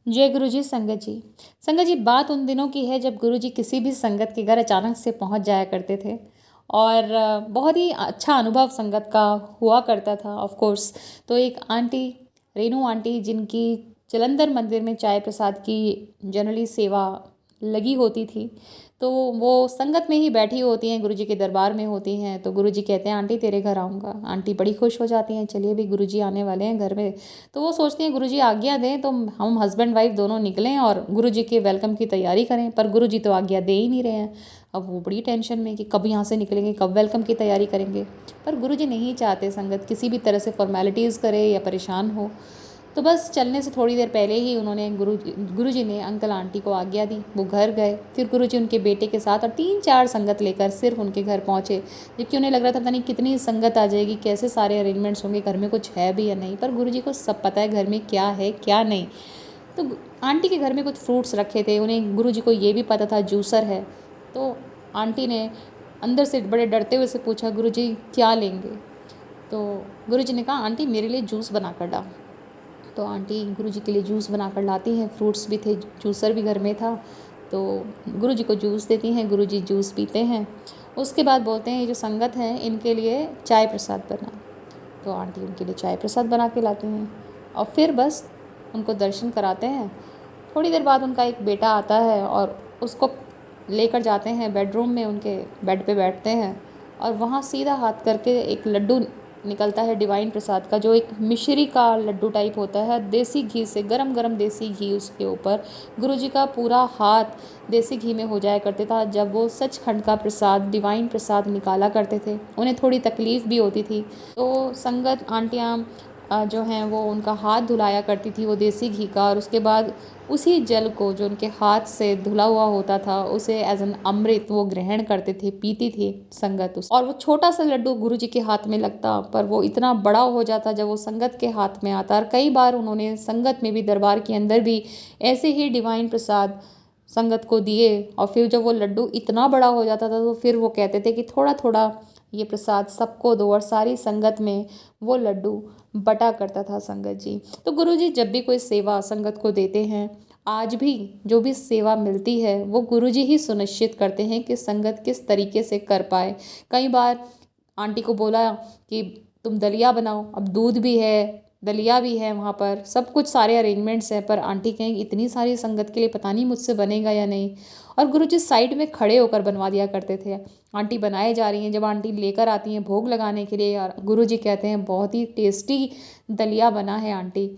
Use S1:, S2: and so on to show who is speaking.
S1: जय गुरु जी। संगत जी। संगत जी, बात उन दिनों की है जब गुरु जी किसी भी संगत के घर अचानक से पहुंच जाया करते थे और बहुत ही अच्छा अनुभव संगत का हुआ करता था ऑफ कोर्स। तो एक आंटी, रेनू आंटी, जिनकी जलंधर मंदिर में चाय प्रसाद की जनरली सेवा लगी होती थी, तो वो संगत में ही बैठी होती हैं, गुरुजी के दरबार में होती हैं। तो गुरुजी कहते हैं आंटी तेरे घर आऊँगा। आंटी बड़ी खुश हो जाती हैं, चलिए भी गुरुजी आने वाले हैं घर में। तो वो सोचती हैं गुरुजी आज्ञा दें तो हम हस्बैंड वाइफ दोनों निकलें और गुरुजी के वेलकम की तैयारी करें, पर गुरुजी तो आज्ञा दे ही नहीं रहे हैं। अब वो बड़ी टेंशन में कि कब यहाँ से निकलेंगे, कब वेलकम की तैयारी करेंगे। पर गुरुजी नहीं चाहते संगत किसी भी तरह से फॉर्मेलिटीज़ करे या परेशान हो। तो बस चलने से थोड़ी देर पहले ही उन्होंने गुरुजी ने अंकल आंटी को आज्ञा दी, वो घर गए। फिर गुरुजी उनके बेटे के साथ और 3-4 संगत लेकर सिर्फ उनके घर पहुँचे, जबकि उन्हें लग रहा था पता नहीं कितनी संगत आ जाएगी, कैसे सारे अरेंजमेंट्स होंगे, घर में कुछ है भी या नहीं। पर गुरुजी को सब पता है घर में क्या है क्या नहीं। तो आंटी के घर में कुछ फ्रूट्स रखे थे, उन्हें गुरुजी को ये भी पता था जूसर है। तो आंटी ने अंदर से बड़े डरते हुए से पूछा, गुरुजी क्या लेंगे? तो गुरुजी ने कहा आंटी मेरे लिए जूस बना कर ला। तो आंटी गुरुजी के लिए जूस बना कर लाती हैं, फ्रूट्स भी थे, जूसर भी घर में था। तो गुरुजी को जूस देती हैं, गुरुजी जूस पीते हैं। उसके बाद बोलते हैं ये जो संगत है इनके लिए चाय प्रसाद बना। तो आंटी उनके लिए चाय प्रसाद बना के लाती हैं और फिर बस उनको दर्शन कराते हैं। थोड़ी देर बाद उनका एक बेटा आता है और उसको लेकर जाते हैं बेडरूम में, उनके बेड पे बैठते हैं और वहाँ सीधा हाथ करके एक लड्डू निकलता है डिवाइन प्रसाद का, जो एक मिश्री का लड्डू टाइप होता है, देसी घी से, गरम गरम देसी घी उसके ऊपर। गुरुजी का पूरा हाथ देसी घी में हो जाया करता था जब वो सचखंड का प्रसाद, डिवाइन प्रसाद निकाला करते थे। उन्हें थोड़ी तकलीफ़ भी होती थी, तो संगत आंटियाँ जो हैं वो उनका हाथ धुलाया करती थी वो देसी घी का, और उसके बाद उसी जल को जो उनके हाथ से धुला हुआ होता था उसे एज एन अमृत वो ग्रहण करते थे, पीती थी संगत उस। और वो छोटा सा लड्डू गुरुजी के हाथ में लगता, पर वो इतना बड़ा हो जाता जब वो संगत के हाथ में आता। और कई बार उन्होंने संगत में भी, दरबार के अंदर भी ऐसे ही डिवाइन प्रसाद संगत को दिए। और फिर जब वो लड्डू इतना बड़ा हो जाता था तो फिर वो कहते थे कि थोड़ा थोड़ा ये प्रसाद सबको दो, और सारी संगत में वो लड्डू बटा करता था संगत जी। तो गुरुजी जब भी कोई सेवा संगत को देते हैं, आज भी जो भी सेवा मिलती है वो गुरुजी ही सुनिश्चित करते हैं कि संगत किस तरीके से कर पाए। कई बार आंटी को बोला कि तुम दलिया बनाओ, अब दूध भी है, दलिया भी है, वहाँ पर सब कुछ सारे अरेंजमेंट्स हैं, पर आंटी कहें इतनी सारी संगत के लिए पता नहीं मुझसे बनेगा या नहीं। और गुरुजी साइड में खड़े होकर बनवा दिया करते थे। आंटी बनाए जा रही हैं, जब आंटी लेकर आती हैं भोग लगाने के लिए, और गुरुजी कहते हैं बहुत ही टेस्टी दलिया बना है आंटी,